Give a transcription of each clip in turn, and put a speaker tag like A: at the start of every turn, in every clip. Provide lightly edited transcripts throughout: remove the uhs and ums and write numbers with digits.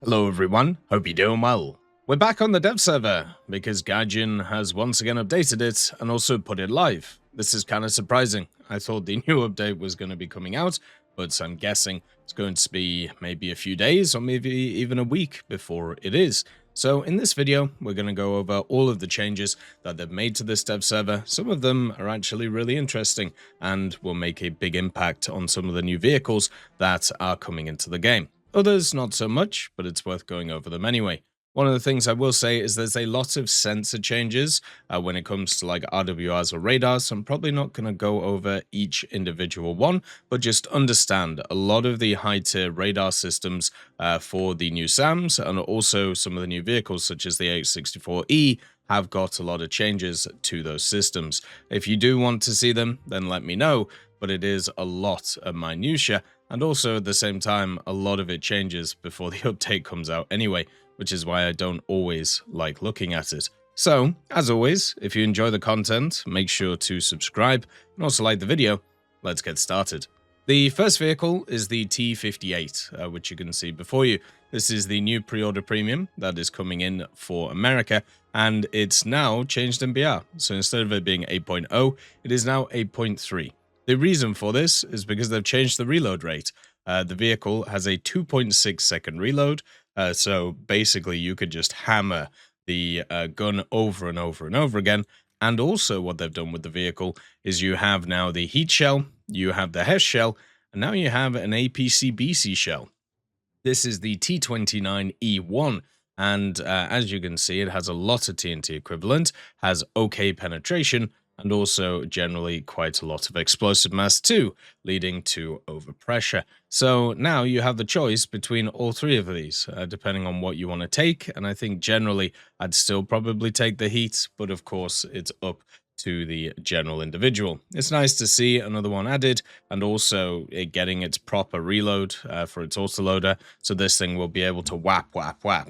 A: Hello everyone, hope you're doing well. We're back on the dev server, because Gaijin has once again updated it and also put it live. This is kind of surprising. I thought the new update was going to be coming out, but I'm guessing it's going to be maybe a few days or maybe even a week before it is. So in this video, we're going to go over all of the changes that they've made to this dev server. Some of them are actually really interesting and will make a big impact on some of the new vehicles that are coming into the game. Others not so much, but it's worth going over them anyway. One of the things I will say is there's a lot of sensor changes when it comes to like RWRs or radars, so I'm probably not going to go over each individual one, but just understand a lot of the high-tier radar systems for the new SAMs and also some of the new vehicles such as the AH-64E have got a lot of changes to those systems. If you do want to see them, then let me know, but it is a lot of minutia. And also, at the same time, a lot of it changes before the update comes out anyway, which is why I don't always like looking at it. So, as always, if you enjoy the content, make sure to subscribe and also like the video. Let's get started. The first vehicle is the T58, which you can see before you. This is the new pre-order premium that is coming in for America, and it's now changed in BR. So instead of it being 8.0, it is now 8.3. The reason for this is because they've changed the reload rate. The vehicle has a 2.6 second reload, so basically you could just hammer the gun over and over and over again. And also what they've done with the vehicle is you have now the heat shell, you have the HESH shell, and now you have an APC-BC shell. This is the T29E1. And as you can see, it has a lot of TNT equivalent, has okay penetration, and also generally quite a lot of explosive mass too, leading to overpressure. So now you have the choice between all three of these, depending on what you want to take, and I think generally I'd still probably take the heat, but of course it's up to the general individual. It's nice to see another one added, and also it getting its proper reload for its autoloader, so this thing will be able to whap.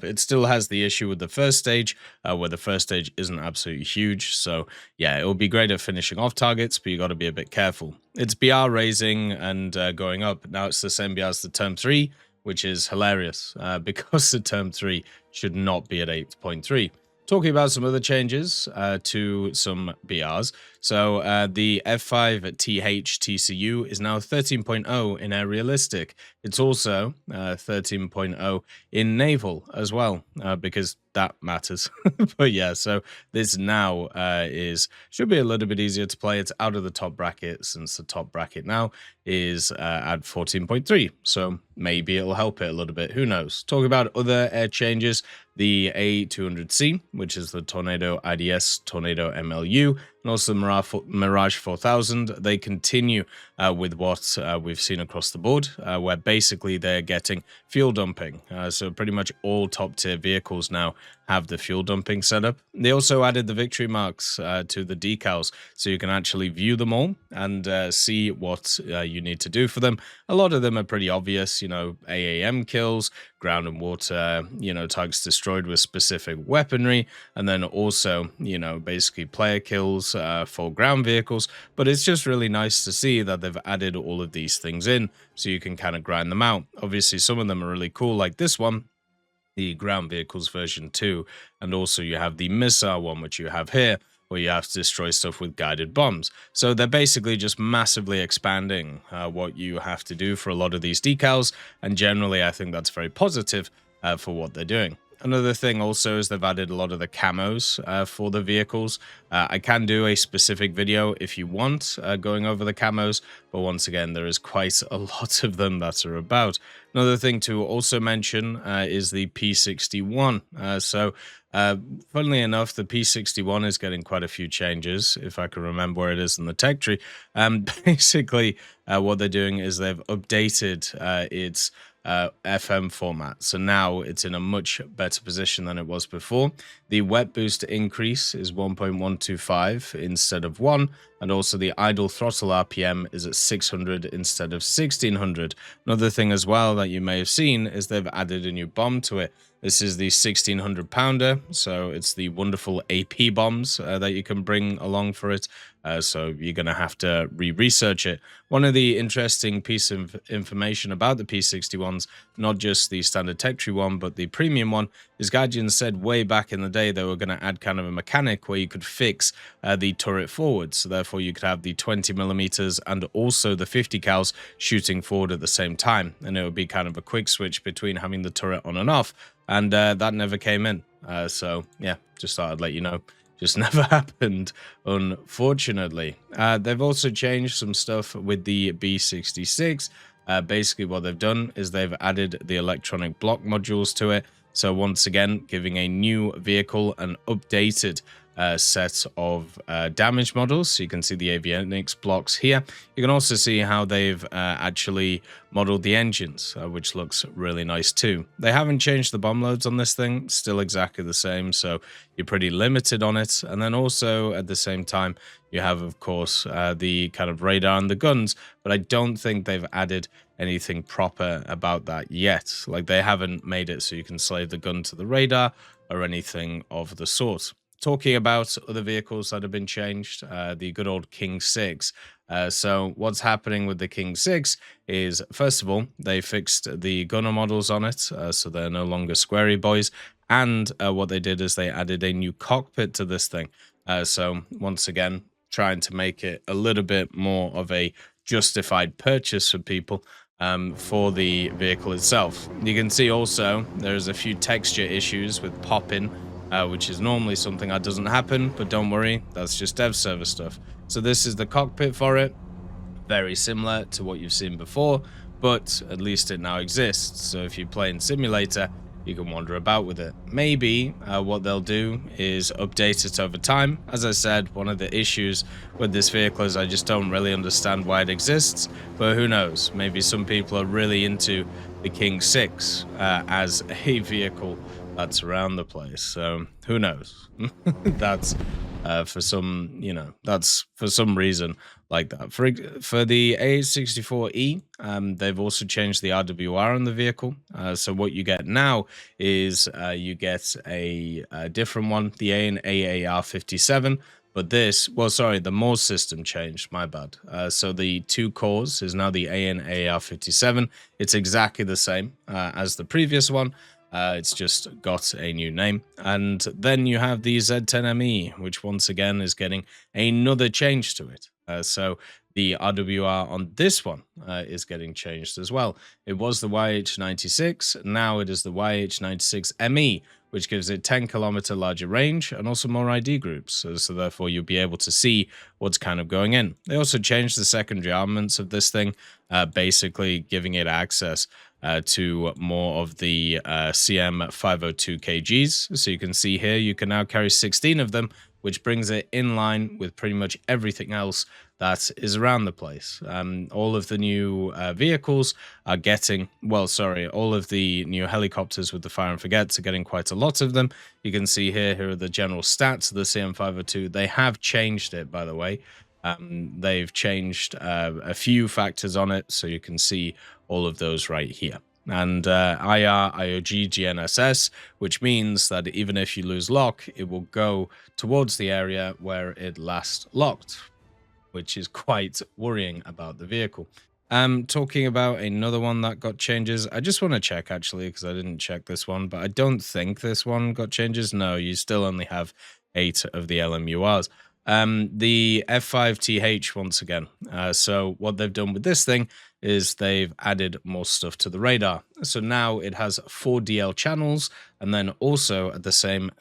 A: It still has the issue with the first stage, where the first stage isn't absolutely huge, so yeah, it will be great at finishing off targets, but you got to be a bit careful. It's BR raising and going up. Now it's the same BR as the Term 3, which is hilarious, because the Term 3 should not be at 8.3. Talking about some other changes to some BRs. So the F5 TH TCU is now 13.0 in air realistic. It's also 13.0 in naval as well, because that matters. But yeah, so this now should be a little bit easier to play. It's out of the top bracket, since the top bracket now is at 14.3. So maybe it'll help it a little bit. Who knows? Talking about other air changes, the A200C, which is the Tornado IDS, Tornado MLU, and also the Mirage 4000, they continue with what we've seen across the board, where basically they're getting fuel dumping. So pretty much all top tier vehicles now have the fuel dumping setup. They also added the victory marks to the decals, so you can actually view them all and see what you need to do for them. A lot of them are pretty obvious, you know, AAM kills, ground and water, you know, targets destroyed with specific weaponry, and then also, you know, basically player kills for ground vehicles. But it's just really nice to see that they've added all of these things in, so you can kind of grind them out. Obviously, some of them are really cool, like this one, the ground vehicles version 2, and also you have the missile one, which you have here, where you have to destroy stuff with guided bombs. So they're basically just massively expanding what you have to do for a lot of these decals, and generally I think that's very positive for what they're doing. Another thing also is they've added a lot of the camos for the vehicles. I can do a specific video if you want going over the camos, but once again, there is quite a lot of them that are about. Another thing to also mention is the P61. Funnily enough, the P61 is getting quite a few changes, if I can remember where it is in the tech tree. Basically, what they're doing is they've updated its FM format, so now it's in a much better position than it was before. The wet boost increase is 1.125 instead of 1, and also the idle throttle RPM is at 600 instead of 1600. Another thing as well that you may have seen is they've added a new bomb to it. This is the 1600 pounder, so it's the wonderful AP bombs that you can bring along for it. So you're going to have to research it. One of the interesting piece of information about the P61s, not just the standard tech tree one, but the premium one, is Gaijin said way back in the day they were going to add kind of a mechanic where you could fix the turret forward. So therefore you could have the 20mm and also the 50 cals shooting forward at the same time. And it would be kind of a quick switch between having the turret on and off. And that never came in. So yeah, just thought I'd let you know. Just never happened, unfortunately. They've also changed some stuff with the B66. Basically what they've done is they've added the electronic block modules to it. So once again, giving a new vehicle an updated set of damage models. So you can see the avionics blocks here. You can also see how they've actually modeled the engines, which looks really nice too. They haven't changed the bomb loads on this thing, still exactly the same, so you're pretty limited on it. And then also at the same time, you have, of course, the kind of radar and the guns, but I don't think they've added anything proper about that yet. Like, they haven't made it so you can slave the gun to the radar or anything of the sort. Talking about other vehicles that have been changed, the good old Qing-6. So what's happening with the Qing-6 is, first of all, they fixed the gunner models on it, so they're no longer squarey boys. And what they did is they added a new cockpit to this thing. So once again, trying to make it a little bit more of a justified purchase for people for the vehicle itself. You can see also there's a few texture issues with pop-in, which is normally something that doesn't happen, but don't worry, that's just dev server stuff. So this is the cockpit for it, very similar to what you've seen before, but at least it now exists. So if you play in simulator, you can wander about with it. Maybe what they'll do is update it over time. As I said, one of the issues with this vehicle is I just don't really understand why it exists, but who knows? Maybe some people are really into the Qing-6 as a vehicle that's around the place, so who knows? That's for some, you know, that's for some reason like that. For the AH-64E, they've also changed the RWR on the vehicle. So what you get now is you get a different one, the AN/AAR-57. But this, well, sorry, the Morse system changed, my bad. So the 2 cores is now the AN/AAR-57. It's exactly the same as the previous one. It's just got a new name. And then you have the Z10ME, which once again is getting another change to it. So the RWR on this one is getting changed as well. It was the YH96, now it is the YH96ME, which gives it 10-kilometer larger range and also more ID groups. So therefore you'll be able to see what's kind of going in. They also changed the secondary armaments of this thing, basically giving it access to more of the CM-502KGs. So you can see here, you can now carry 16 of them, which brings it in line with pretty much everything else that is around the place. All of the new vehicles are getting, well, sorry, all of the new helicopters with the fire and forgets are getting quite a lot of them. You can see here are the general stats of the CM-502. They have changed it, by the way. They've changed a few factors on it, so you can see all of those right here. And IR, IOG, GNSS, which means that even if you lose lock, it will go towards the area where it last locked, which is quite worrying about the vehicle. Talking about another one that got changes, I just want to check actually, because I didn't check this one, but I don't think this one got changes. No, you still only have 8 of the LMURs. The F5TH once again. So what they've done with this thing is they've added more stuff to the radar. So now it has 4 DL channels, and then also at the same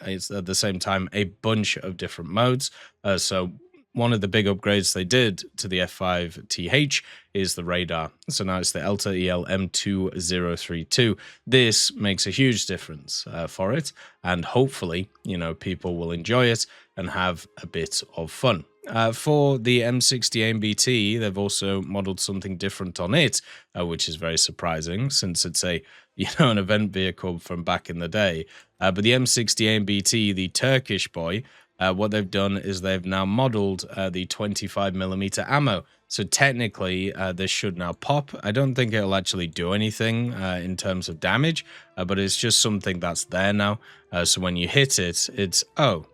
A: time a bunch of different modes. So one of the big upgrades they did to the F5TH is the radar. So now it's the Elta EL M2032. This makes a huge difference for it, and hopefully, you know, people will enjoy it and have a bit of fun. For the M60 AMBT, they've also modeled something different on it, which is very surprising since it's a, you know, an event vehicle from back in the day. But the M60 AMBT, the Turkish boy, what they've done is they've now modeled the 25mm ammo. So technically, this should now pop. I don't think it'll actually do anything in terms of damage, but it's just something that's there now. So when you hit it, it's, oh,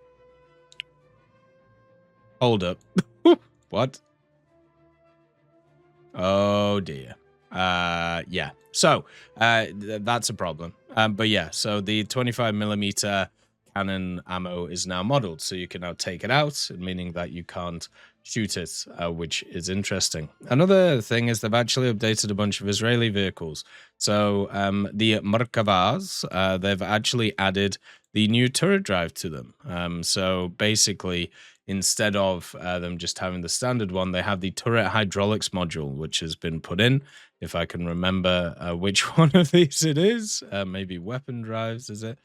A: hold up. What? Oh dear. Yeah. So that's a problem. But yeah, so the 25mm cannon ammo is now modeled, so you can now take it out, meaning that you can't shoot it, which is interesting. Another thing is they've actually updated a bunch of Israeli vehicles. So the Merkavas, they've actually added the new turret drive to them. So basically, instead of them just having the standard one, they have the turret hydraulics module, which has been put in. If I can remember which one of these it is, maybe weapon drives, is it?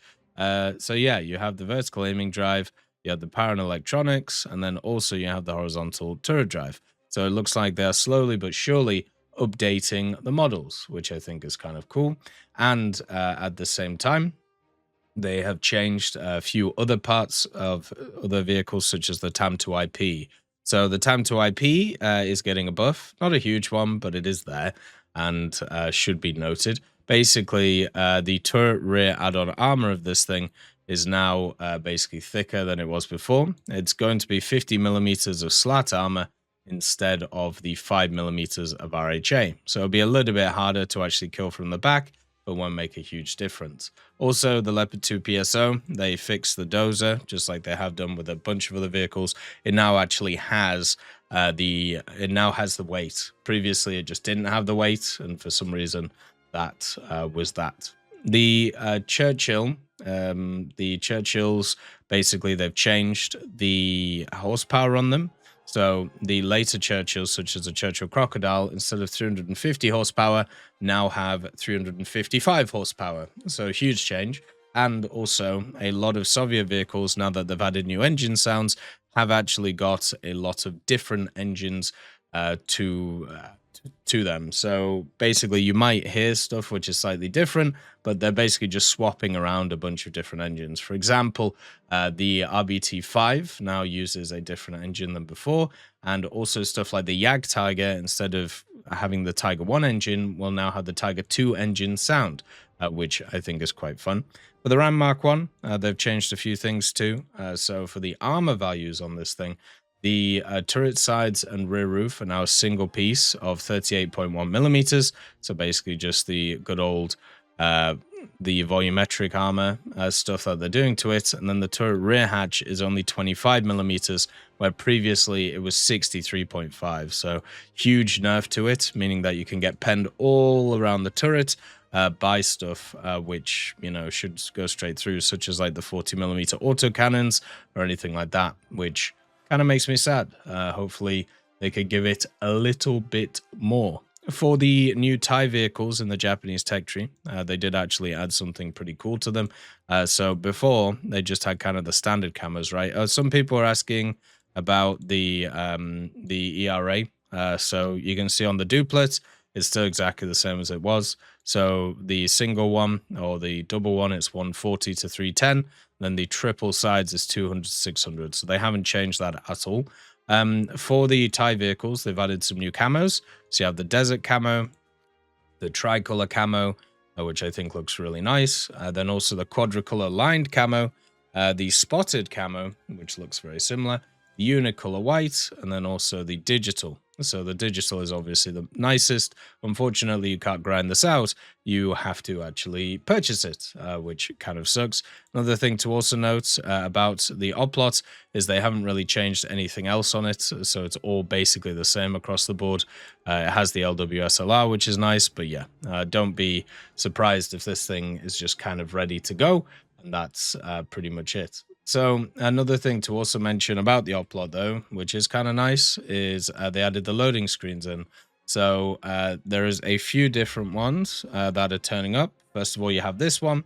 A: So yeah, you have the vertical aiming drive, you have the power and electronics, and then also you have the horizontal turret drive. So it looks like they're slowly but surely updating the models, which I think is kind of cool. And at the same time, they have changed a few other parts of other vehicles, such as the TAM2IP. So the TAM2IP is getting a buff, not a huge one, but it is there and should be noted. Basically, the turret rear add-on armor of this thing is now basically thicker than it was before. It's going to be 50mm of slat armor instead of the 5mm of RHA. So it'll be a little bit harder to actually kill from the back, but won't make a huge difference. Also, the Leopard 2 PSO, they fixed the dozer, just like they have done with a bunch of other vehicles. It now actually has the weight. Previously, it just didn't have the weight, and for some reason, that was that. The Churchills, basically, they've changed the horsepower on them. So the later Churchills, such as the Churchill Crocodile, instead of 350 horsepower, now have 355 horsepower. So a huge change. And also a lot of Soviet vehicles, now that they've added new engine sounds, have actually got a lot of different engines to them. So basically you might hear stuff which is slightly different, but they're basically just swapping around a bunch of different engines. For example, the RBT5 now uses a different engine than before, and also stuff like the Jag Tiger, instead of having the Tiger 1 engine, will now have the Tiger 2 engine sound, which I think is quite fun. For the Ram Mark 1, they've changed a few things too. So for the armor values on this thing, the turret sides and rear roof are now a single piece of 38.1mm. So basically just the good old the volumetric armor stuff that they're doing to it. And then the turret rear hatch is only 25mm, where previously it was 63.5. So huge nerf to it, meaning that you can get penned all around the turret by stuff which, you know, should go straight through, such as like the 40mm autocannons or anything like that, which kind of makes me sad. Hopefully they could give it a little bit more. For the new Thai vehicles in the Japanese tech tree, they did actually add something pretty cool to them. So before, they just had kind of the standard camos, right? Some people are asking about the ERA. So you can see on the duplet, it's still exactly the same as it was. So the single one or the double one, it's 140 to 310. Then the triple sides is 200 to 600. So they haven't changed that at all. For the Thai vehicles, they've added some new camos. So you have the desert camo, the tricolor camo, which I think looks really nice. Then also the quadricolor lined camo, the spotted camo, which looks very similar, the unicolor white, and then also the digital. So the digital is obviously the nicest. Unfortunately, you can't grind this out. You have to actually purchase it, which kind of sucks. Another thing to also note about the Oplot is they haven't really changed anything else on it. So it's all basically the same across the board. It has the LWSLR, which is nice. But yeah, don't be surprised if this thing is just kind of ready to go. And that's pretty much it. So another thing to also mention about the Oplot, though, which is kind of nice, is they added the loading screens in. So there is a few different ones that are turning up. First of all, you have this one.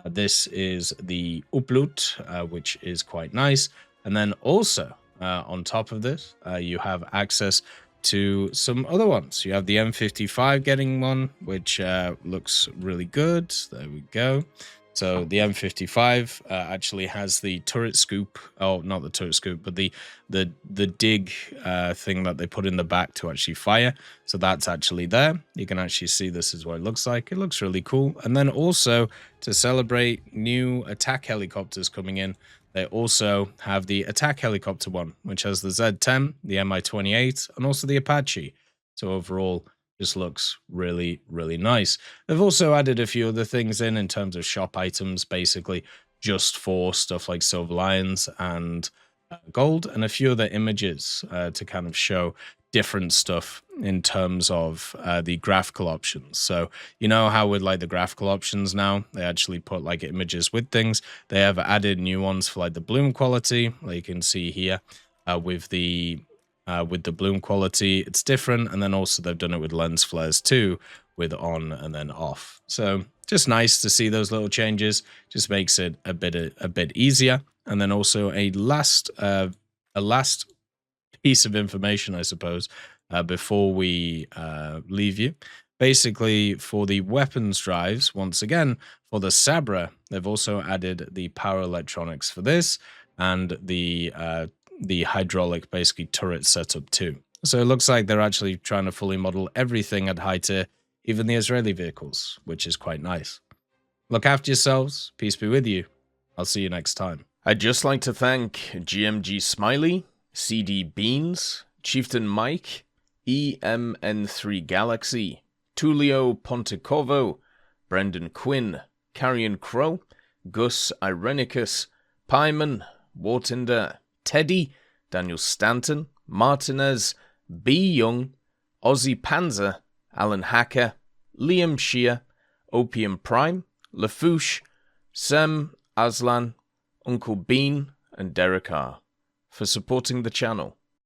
A: This is the Upload, which is quite nice. And then also on top of this, you have access to some other ones. You have the M55 getting one, which looks really good. There we go. So the M55 actually has the turret scoop. Oh, not the turret scoop, but the dig thing that they put in the back to actually fire. So that's actually there. You can actually see this is what it looks like. It looks really cool. And then also to celebrate new attack helicopters coming in, they also have the attack helicopter one, which has the Z-10, the Mi-28, and also the Apache. So overall, just looks really, really nice. They've also added a few other things in terms of shop items, basically just for stuff like Silver Lions and gold, and a few other images to kind of show different stuff in terms of the graphical options. So you know how with like the graphical options now, they actually put like images with things. They have added new ones for like the bloom quality, like you can see here with the bloom quality, it's different. And then also they've done it with lens flares too, with on and then off. So just nice to see those little changes. Just makes it a bit easier. And then also a last piece of information, I suppose, before we leave you. Basically, for the weapons drives, once again, for the Sabra, they've also added the power electronics for this and the hydraulic, basically, turret setup too. So it looks like they're actually trying to fully model everything at high tier, even the Israeli vehicles, which is quite nice. Look after yourselves. Peace be with you. I'll see you next time.
B: I'd just like to thank GMG Smiley, CD Beans, Chieftain Mike, EMN3 Galaxy, Tulio Pontecorvo, Brendan Quinn, Carrion Crow, Gus Irenicus, Pyman, Wartinder, Teddy, Daniel Stanton, Martinez, B. Young, Ozzy Panzer, Alan Hacker, Liam Shear, Opium Prime, Lafouche, Sem, Aslan, Uncle Bean, and Derek R. for supporting the channel.